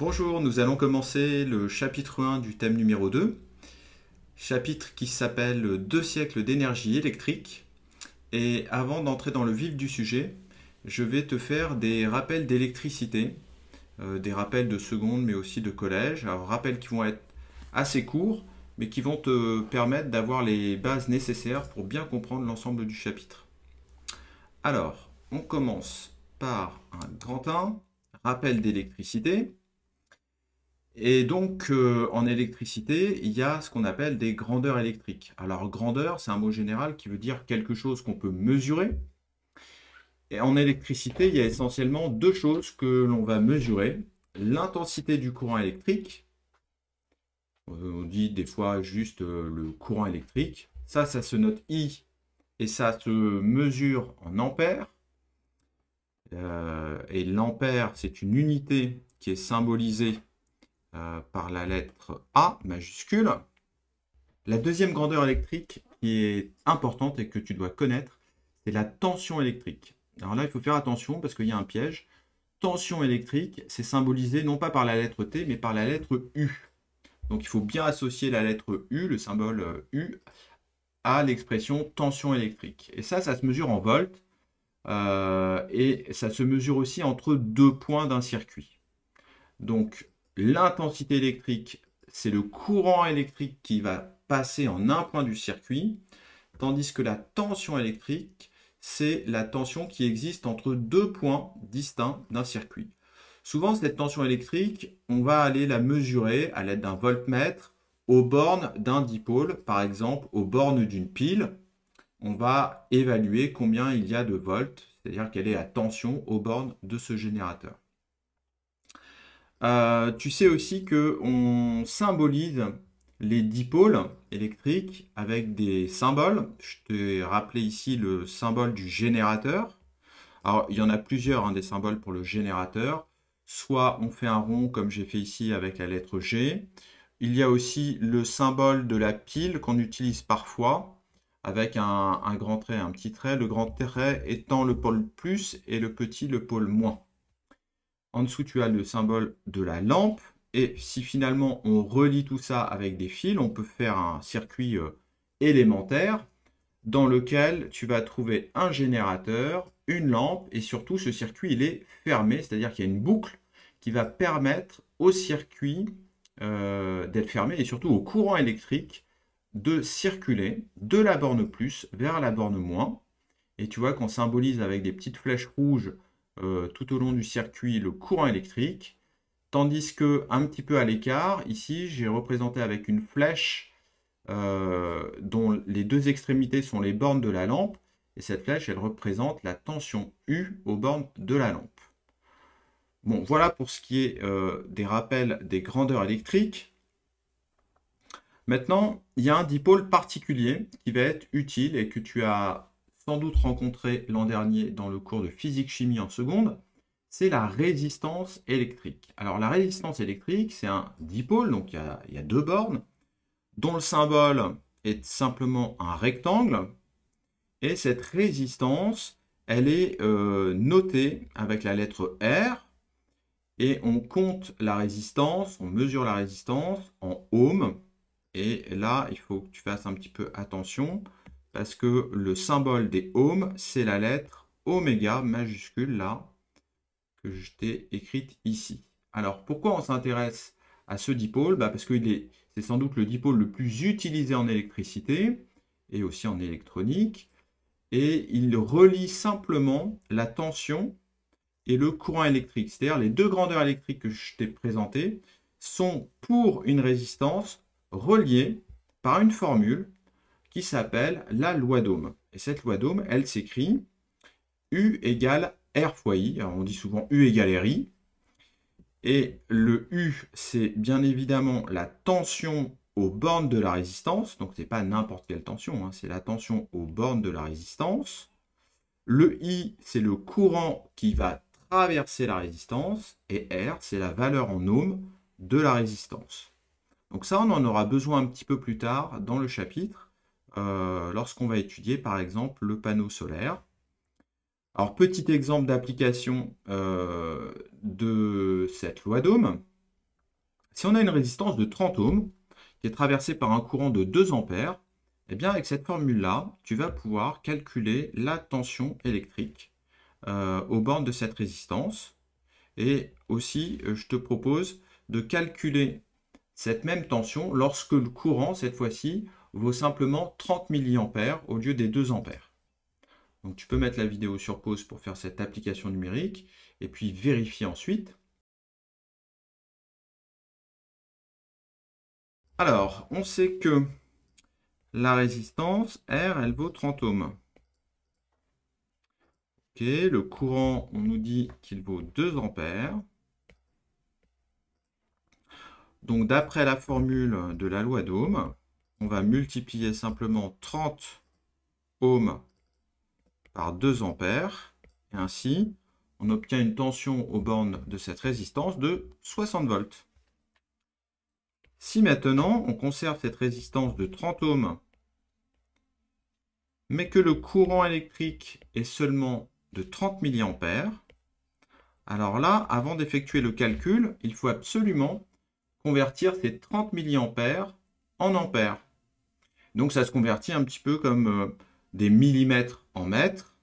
Bonjour, nous allons commencer le chapitre 1 du thème numéro 2, chapitre qui s'appelle 2 siècles d'énergie électrique. Et avant d'entrer dans le vif du sujet, je vais te faire des rappels d'électricité, des rappels de seconde mais aussi de collège. Alors rappels qui vont être assez courts, mais qui vont te permettre d'avoir les bases nécessaires pour bien comprendre l'ensemble du chapitre. Alors, on commence par un grand 1, rappel d'électricité. Et donc, en électricité, il y a ce qu'on appelle des grandeurs électriques. Alors, grandeur, c'est un mot général qui veut dire quelque chose qu'on peut mesurer. Et en électricité, il y a essentiellement deux choses que l'on va mesurer. L'intensité du courant électrique, on dit des fois juste le courant électrique. Ça se note I et ça se mesure en ampères. Et l'ampère, c'est une unité qui est symbolisée par la lettre A majuscule. La deuxième grandeur électrique qui est importante et que tu dois connaître, c'est la tension électrique. Alors là, il faut faire attention parce qu'il y a un piège. Tension électrique, c'est symbolisé non pas par la lettre T, mais par la lettre U. Donc il faut bien associer la lettre U, le symbole U, à l'expression tension électrique. Et ça se mesure en volts. Et ça se mesure aussi entre deux points d'un circuit. Donc l'intensité électrique, c'est le courant électrique qui va passer en un point du circuit, tandis que la tension électrique, c'est la tension qui existe entre deux points distincts d'un circuit. Souvent, cette tension électrique, on va aller la mesurer à l'aide d'un voltmètre aux bornes d'un dipôle, par exemple aux bornes d'une pile. On va évaluer combien il y a de volts, c'est-à-dire quelle est la tension aux bornes de ce générateur. Tu sais aussi qu'on symbolise les dipôles électriques avec des symboles. Je t'ai rappelé ici le symbole du générateur. Alors, il y en a plusieurs, hein, des symboles pour le générateur. Soit on fait un rond comme j'ai fait ici avec la lettre G. Il y a aussi le symbole de la pile qu'on utilise parfois avec un grand trait, un petit trait. Le grand trait étant le pôle plus et le petit le pôle moins. En dessous, tu as le symbole de la lampe. Et si finalement on relie tout ça avec des fils, on peut faire un circuit élémentaire dans lequel tu vas trouver un générateur, une lampe, et surtout ce circuit il est fermé, c'est-à-dire qu'il y a une boucle qui va permettre au circuit d'être fermé et surtout au courant électrique de circuler de la borne plus vers la borne moins. Et tu vois qu'on symbolise avec des petites flèches rouges tout au long du circuit le courant électrique, tandis que un petit peu à l'écart, ici j'ai représenté avec une flèche dont les deux extrémités sont les bornes de la lampe, et cette flèche elle représente la tension U aux bornes de la lampe. Bon, voilà pour ce qui est des rappels des grandeurs électriques. Maintenant, il y a un dipôle particulier qui va être utile et que tu as sans doute rencontré l'an dernier dans le cours de physique-chimie en seconde, c'est la résistance électrique. Alors la résistance électrique, c'est un dipôle, donc il y a deux bornes, dont le symbole est simplement un rectangle, et cette résistance, elle est notée avec la lettre R, et on compte la résistance, on mesure la résistance en ohms, et là, il faut que tu fasses un petit peu attention, parce que le symbole des ohms, c'est la lettre oméga majuscule, là, que je t'ai écrite ici. Alors, pourquoi on s'intéresse à ce dipôle? Parce que c'est sans doute le dipôle le plus utilisé en électricité, et aussi en électronique, et il relie simplement la tension et le courant électrique. C'est-à-dire les deux grandeurs électriques que je t'ai présentées sont pour une résistance reliées par une formule qui s'appelle la loi d'Ohm. Et cette loi d'Ohm, elle s'écrit U égale R fois I. Alors on dit souvent U égale RI. Et le U, c'est bien évidemment la tension aux bornes de la résistance. Donc ce n'est pas n'importe quelle tension, hein, c'est la tension aux bornes de la résistance. Le I, c'est le courant qui va traverser la résistance. Et R, c'est la valeur en ohms de la résistance. Donc ça, on en aura besoin un petit peu plus tard dans le chapitre, lorsqu'on va étudier par exemple le panneau solaire. Alors petit exemple d'application de cette loi d'Ohm. Si on a une résistance de 30 ohms qui est traversée par un courant de 2 ampères, eh bien avec cette formule-là, tu vas pouvoir calculer la tension électrique aux bornes de cette résistance. Et aussi, je te propose de calculer cette même tension lorsque le courant, cette fois-ci, vaut simplement 30 mA au lieu des 2 ampères. Donc tu peux mettre la vidéo sur pause pour faire cette application numérique et puis vérifier ensuite. Alors, on sait que la résistance R, elle vaut 30 ohms. Ok, le courant, on nous dit qu'il vaut 2 ampères. Donc, d'après la formule de la loi d'Ohm, on va multiplier simplement 30 ohms par 2 ampères. Et ainsi, on obtient une tension aux bornes de cette résistance de 60 volts. Si maintenant, on conserve cette résistance de 30 ohms, mais que le courant électrique est seulement de 30 mA, alors là, avant d'effectuer le calcul, il faut absolument convertir ces 30 mA en ampères. Donc ça se convertit un petit peu comme des millimètres en mètres.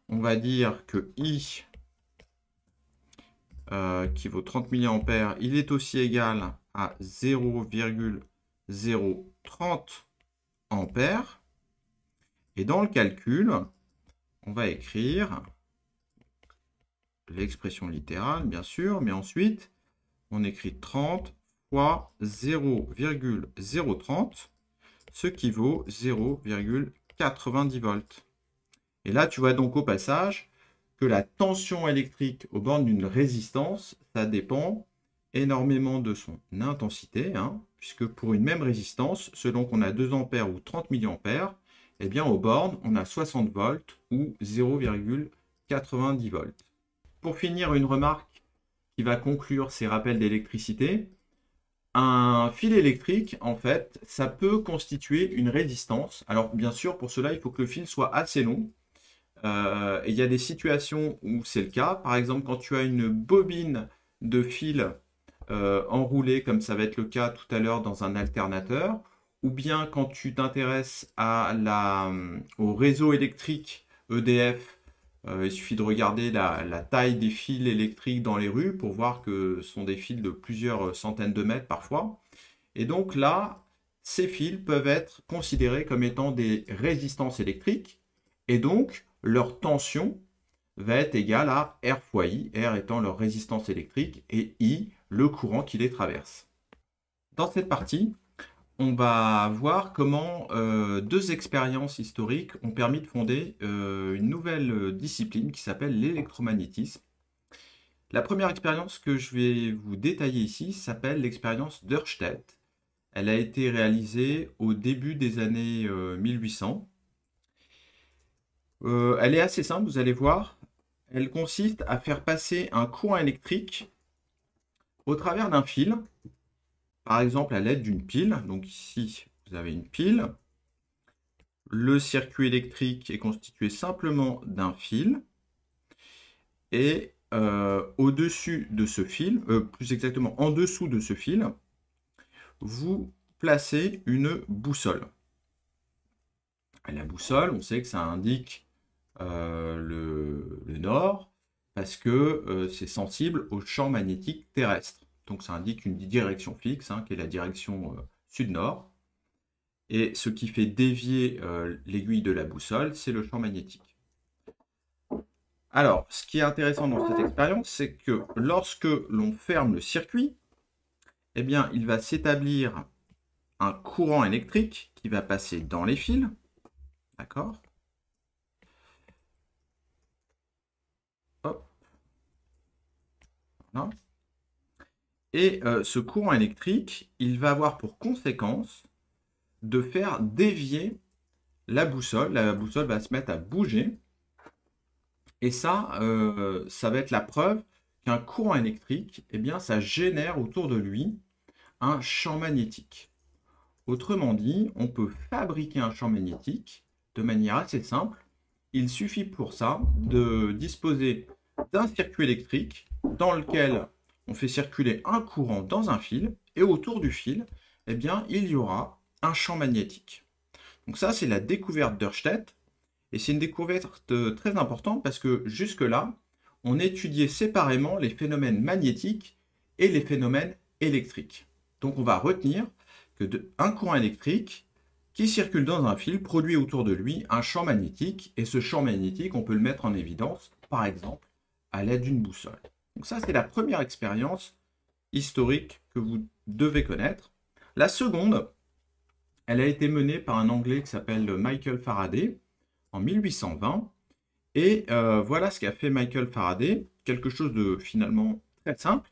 On va dire que I, qui vaut 30 mA, il est aussi égal à 0,030 ampères. Et dans le calcul, on va écrire l'expression littérale, bien sûr, mais ensuite, on écrit 30 fois 0,030, ce qui vaut 0,90 volts. Et là, tu vois donc au passage que la tension électrique aux bornes d'une résistance, ça dépend énormément de son intensité, puisque pour une même résistance, selon qu'on a 2 ampères ou 30 mA, eh bien aux bornes, on a 60 volts ou 0,90 volts. Pour finir, une remarque qui va conclure ces rappels d'électricité. Un fil électrique, en fait, ça peut constituer une résistance. Alors, bien sûr, pour cela, il faut que le fil soit assez long. Et il y a des situations où c'est le cas. Par exemple, quand tu as une bobine de fil enroulée, comme ça va être le cas tout à l'heure dans un alternateur, ou bien quand tu t'intéresses au réseau électrique EDF, il suffit de regarder la taille des fils électriques dans les rues pour voir que ce sont des fils de plusieurs centaines de mètres parfois. Et donc là, ces fils peuvent être considérés comme étant des résistances électriques. Et donc, leur tension va être égale à R fois I, R étant leur résistance électrique et I, le courant qui les traverse. Dans cette partie, on va voir comment deux expériences historiques ont permis de fonder une nouvelle discipline qui s'appelle l'électromagnétisme. La première expérience que je vais vous détailler ici s'appelle l'expérience d'Ørsted. Elle a été réalisée au début des années 1800. Elle est assez simple, vous allez voir. Elle consiste à faire passer un courant électrique au travers d'un fil, par exemple à l'aide d'une pile. Donc ici, vous avez une pile. Le circuit électrique est constitué simplement d'un fil. Et au-dessus de ce fil, plus exactement en dessous de ce fil, vous placez une boussole. Et la boussole, on sait que ça indique le nord parce que c'est sensible au champ magnétique terrestre. Donc ça indique une direction fixe, qui est la direction sud-nord. Et ce qui fait dévier l'aiguille de la boussole, c'est le champ magnétique. Alors, ce qui est intéressant dans cette expérience, c'est que lorsque l'on ferme le circuit, eh bien, il va s'établir un courant électrique qui va passer dans les fils. D'accord ? Hop. Voilà. Et ce courant électrique, il va avoir pour conséquence de faire dévier la boussole. La boussole va se mettre à bouger. Et ça, ça va être la preuve qu'un courant électrique, eh bien, ça génère autour de lui un champ magnétique. Autrement dit, on peut fabriquer un champ magnétique de manière assez simple. Il suffit pour ça de disposer d'un circuit électrique dans lequel on fait circuler un courant dans un fil, et autour du fil, eh bien, il y aura un champ magnétique. Donc ça, c'est la découverte d'Ørsted, et c'est une découverte très importante parce que jusque-là, on étudiait séparément les phénomènes magnétiques et les phénomènes électriques. Donc on va retenir que un courant électrique qui circule dans un fil produit autour de lui un champ magnétique, et ce champ magnétique, on peut le mettre en évidence, par exemple, à l'aide d'une boussole. Donc ça, c'est la première expérience historique que vous devez connaître. La seconde, elle a été menée par un Anglais qui s'appelle Michael Faraday en 1820. Et voilà ce qu'a fait Michael Faraday, quelque chose de finalement très simple.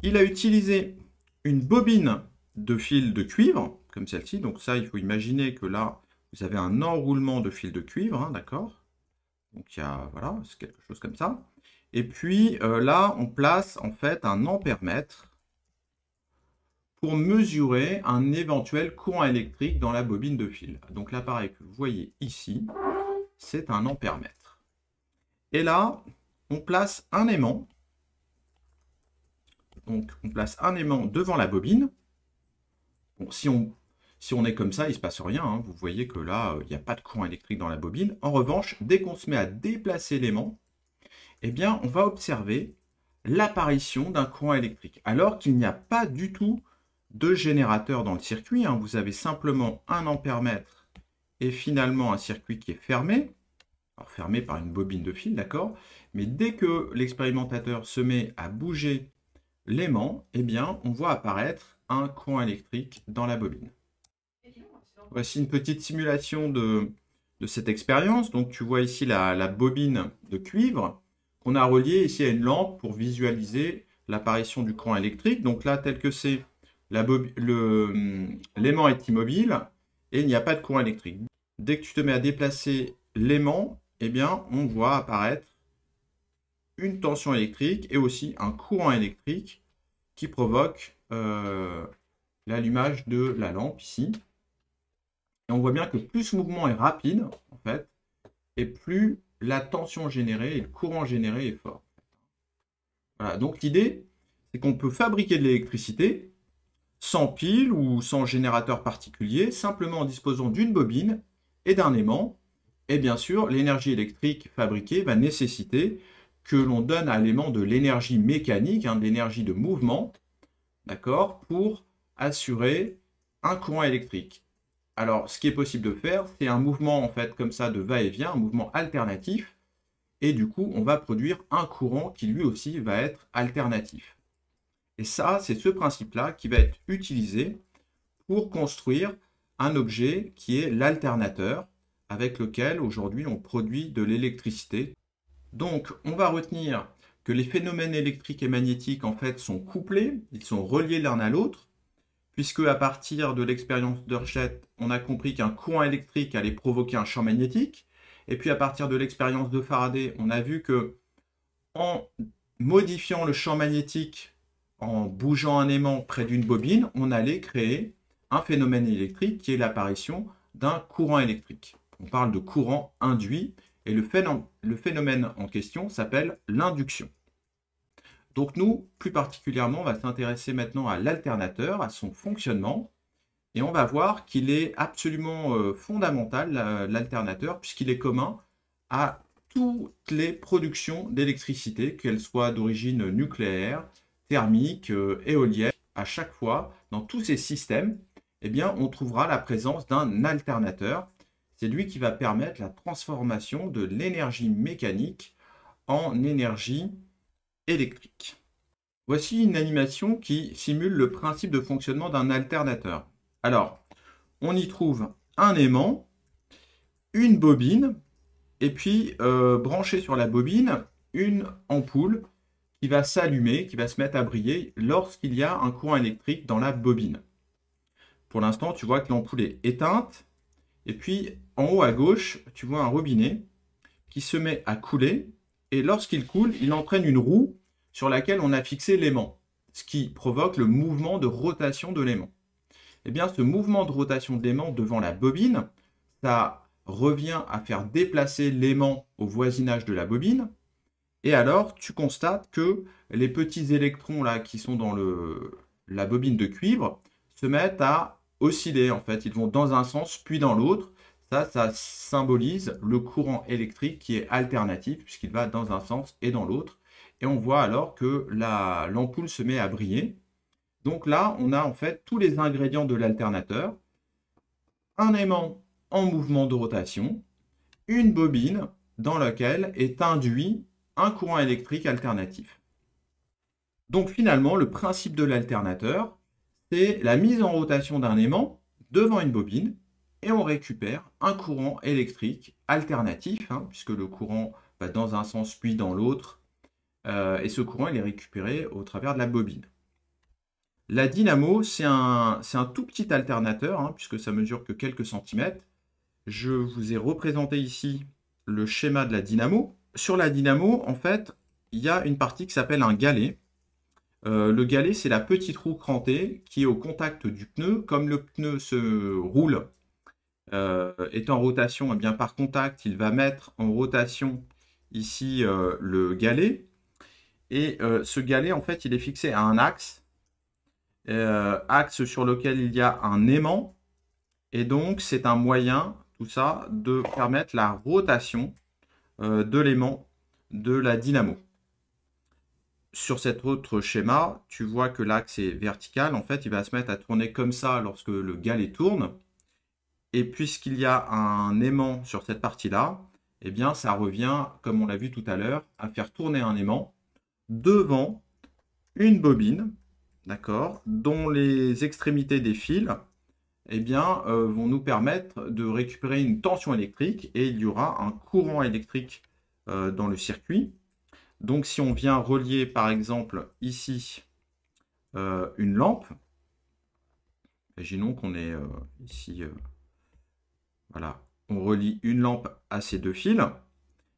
Il a utilisé une bobine de fil de cuivre, comme celle-ci. Donc ça, il faut imaginer que là, vous avez un enroulement de fil de cuivre, hein, d'accord? Donc il y a, voilà, c'est quelque chose comme ça. Et puis là, on place en fait un ampèremètre pour mesurer un éventuel courant électrique dans la bobine de fil. Donc l'appareil que vous voyez ici, c'est un ampèremètre. Et là, on place un aimant. Donc on place un aimant devant la bobine. Bon, si on est comme ça, il ne se passe rien, hein. Vous voyez que là, il n'y a pas de courant électrique dans la bobine. En revanche, dès qu'on se met à déplacer l'aimant, eh bien, on va observer l'apparition d'un courant électrique, alors qu'il n'y a pas du tout de générateur dans le circuit, hein. Vous avez simplement un ampèremètre et finalement un circuit qui est fermé, alors fermé par une bobine de fil, d'accord? Mais dès que l'expérimentateur se met à bouger l'aimant, eh bien, on voit apparaître un courant électrique dans la bobine. Voici une petite simulation de cette expérience. Donc, tu vois ici la bobine de cuivre qu'on a reliée ici à une lampe pour visualiser l'apparition du courant électrique. Donc là, tel que c'est, l'aimant est immobile et il n'y a pas de courant électrique. Dès que tu te mets à déplacer l'aimant, eh bien, on voit apparaître une tension électrique et aussi un courant électrique qui provoque l'allumage de la lampe ici. Et on voit bien que plus ce mouvement est rapide, en fait, et plus la tension générée et le courant généré est fort. Voilà, donc l'idée, c'est qu'on peut fabriquer de l'électricité sans pile ou sans générateur particulier, simplement en disposant d'une bobine et d'un aimant. Et bien sûr, l'énergie électrique fabriquée va nécessiter que l'on donne à l'aimant de l'énergie mécanique, hein, de l'énergie de mouvement, d'accord, pour assurer un courant électrique. Alors, ce qui est possible de faire, c'est un mouvement en fait comme ça de va-et-vient, un mouvement alternatif, et du coup, on va produire un courant qui lui aussi va être alternatif. Et ça, c'est ce principe-là qui va être utilisé pour construire un objet qui est l'alternateur, avec lequel aujourd'hui on produit de l'électricité. Donc, on va retenir que les phénomènes électriques et magnétiques en fait sont couplés, ils sont reliés l'un à l'autre, puisque à partir de l'expérience d'Ørsted, on a compris qu'un courant électrique allait provoquer un champ magnétique, et puis à partir de l'expérience de Faraday, on a vu que en modifiant le champ magnétique, en bougeant un aimant près d'une bobine, on allait créer un phénomène électrique qui est l'apparition d'un courant électrique. On parle de courant induit, et le phénomène en question s'appelle l'induction. Donc nous, plus particulièrement, on va s'intéresser maintenant à l'alternateur, à son fonctionnement, et on va voir qu'il est absolument fondamental, l'alternateur, puisqu'il est commun à toutes les productions d'électricité, qu'elles soient d'origine nucléaire, thermique, éolienne. À chaque fois, dans tous ces systèmes, eh bien, on trouvera la présence d'un alternateur. C'est lui qui va permettre la transformation de l'énergie mécanique en énergie électrique. Voici une animation qui simule le principe de fonctionnement d'un alternateur. Alors, on y trouve un aimant, une bobine, et puis branché sur la bobine, une ampoule qui va s'allumer, qui va se mettre à briller lorsqu'il y a un courant électrique dans la bobine. Pour l'instant, tu vois que l'ampoule est éteinte, et puis en haut à gauche, tu vois un robinet qui se met à couler, et lorsqu'il coule, il entraîne une roue sur laquelle on a fixé l'aimant, ce qui provoque le mouvement de rotation de l'aimant. Eh bien, ce mouvement de rotation de l'aimant devant la bobine, ça revient à faire déplacer l'aimant au voisinage de la bobine, Et alors, tu constates que les petits électrons là qui sont dans la bobine de cuivre se mettent à osciller en fait. Ils vont dans un sens puis dans l'autre. Ça symbolise le courant électrique qui est alternatif puisqu'il va dans un sens et dans l'autre. Et on voit alors que l'ampoule se met à briller. Donc là, on a en fait tous les ingrédients de l'alternateur. Un aimant en mouvement de rotation, une bobine dans laquelle est induit un courant électrique alternatif. Donc finalement, le principe de l'alternateur, c'est la mise en rotation d'un aimant devant une bobine et on récupère un courant électrique alternatif, hein, puisque le courant va dans un sens puis dans l'autre, et ce courant il est récupéré au travers de la bobine. La dynamo, c'est un tout petit alternateur, hein, puisque ça mesure que quelques centimètres. Je vous ai représenté ici le schéma de la dynamo. Sur la dynamo, en fait, il y a une partie qui s'appelle un galet. Le galet, c'est la petite roue crantée qui est au contact du pneu. Comme le pneu se roule, est en rotation, et bien par contact, il va mettre en rotation ici le galet. Et ce galet, en fait, il est fixé à un axe, axe sur lequel il y a un aimant. Et donc, c'est un moyen, tout ça, de permettre la rotation de l'aimant de la dynamo. Sur cet autre schéma, tu vois que l'axe est vertical. En fait, il va se mettre à tourner comme ça lorsque le galet tourne. Et puisqu'il y a un aimant sur cette partie-là, eh bien, ça revient, comme on l'a vu tout à l'heure, à faire tourner un aimant devant une bobine, d'accord, dont les extrémités des fils eh bien, vont nous permettre de récupérer une tension électrique et il y aura un courant électrique dans le circuit. Donc, si on vient relier, par exemple, ici, une lampe, imaginons qu'on est ici, voilà, on relie une lampe à ces deux fils,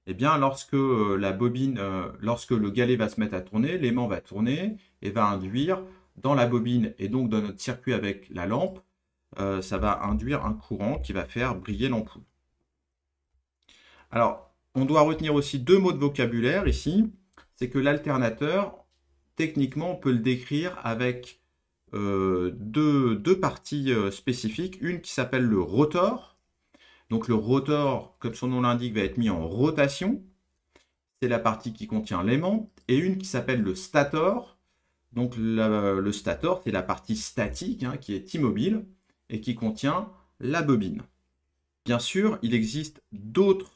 eh bien, lorsque la bobine, lorsque le galet va se mettre à tourner, l'aimant va tourner et va induire dans la bobine et donc dans notre circuit avec la lampe, ça va induire un courant qui va faire briller l'ampoule. Alors, on doit retenir aussi deux mots de vocabulaire ici. C'est que l'alternateur, techniquement, on peut le décrire avec deux parties spécifiques. Une qui s'appelle le rotor. Donc le rotor, comme son nom l'indique, va être mis en rotation. C'est la partie qui contient l'aimant. Et une qui s'appelle le stator. Donc le stator, c'est la partie statique, hein, qui est immobile et qui contient la bobine. Bien sûr, il existe d'autres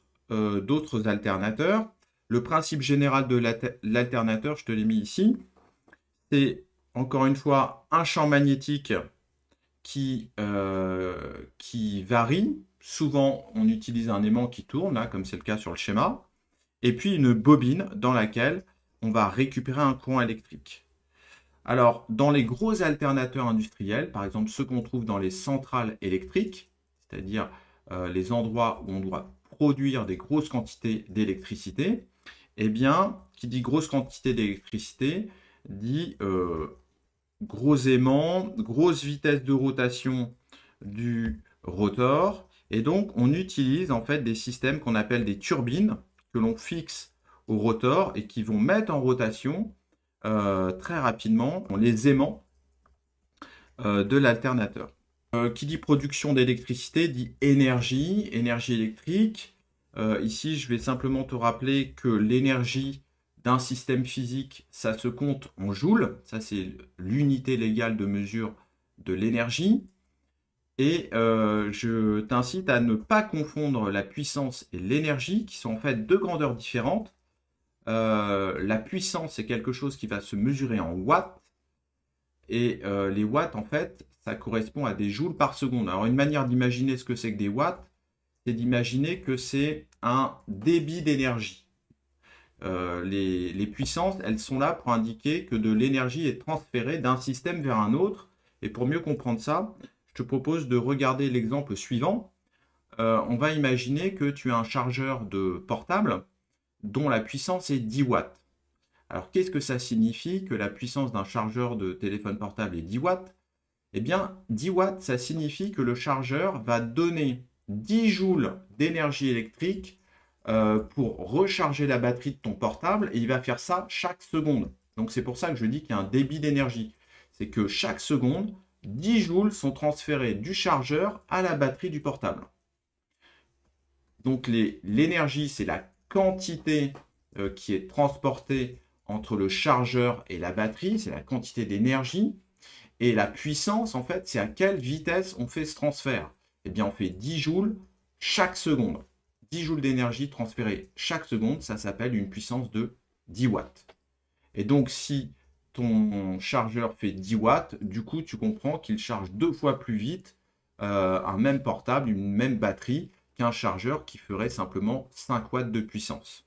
alternateurs. Le principe général de l'alternateur, je te l'ai mis ici, c'est encore une fois un champ magnétique qui varie. Souvent, on utilise un aimant qui tourne, là, comme c'est le cas sur le schéma, et puis une bobine dans laquelle on va récupérer un courant électrique. Alors, dans les gros alternateurs industriels, par exemple ceux qu'on trouve dans les centrales électriques, c'est-à-dire les endroits où on doit produire des grosses quantités d'électricité, eh bien, qui dit grosse quantité d'électricité, dit gros aimant, grosse vitesse de rotation du rotor, et donc on utilise en fait des systèmes qu'on appelle des turbines, que l'on fixe au rotor et qui vont mettre en rotation très rapidement les aimants de l'alternateur. Qui dit production d'électricité dit énergie, énergie électrique. Ici, je vais simplement te rappeler que l'énergie d'un système physique, ça se compte en joules. Ça, c'est l'unité légale de mesure de l'énergie. Et je t'incite à ne pas confondre la puissance et l'énergie, qui sont en fait deux grandeurs différentes. La puissance, c'est quelque chose qui va se mesurer en watts. Et les watts, en fait, ça correspond à des joules par seconde. Alors, une manière d'imaginer ce que c'est que des watts, c'est d'imaginer que c'est un débit d'énergie. Les puissances, elles sont là pour indiquer que de l'énergie est transférée d'un système vers un autre. Et pour mieux comprendre ça, je te propose de regarder l'exemple suivant. On va imaginer que tu as un chargeur de portable dont la puissance est 10 watts. Alors, qu'est-ce que ça signifie que la puissance d'un chargeur de téléphone portable est 10 watts? Eh bien, 10 watts, ça signifie que le chargeur va donner 10 joules d'énergie électrique pour recharger la batterie de ton portable et il va faire ça chaque seconde. Donc c'est pour ça que je dis qu'il y a un débit d'énergie. C'est que chaque seconde, 10 joules sont transférés du chargeur à la batterie du portable. Donc l'énergie, c'est la quantité qui est transportée entre le chargeur et la batterie, c'est la quantité d'énergie. Et la puissance, en fait, c'est à quelle vitesse on fait ce transfert. Eh bien, on fait 10 joules chaque seconde. 10 joules d'énergie transférée chaque seconde, ça s'appelle une puissance de 10 watts. Et donc, si ton chargeur fait 10 watts, du coup, tu comprends qu'il charge 2 fois plus vite un même portable, une même batterie, qu'un chargeur qui ferait simplement 5 watts de puissance.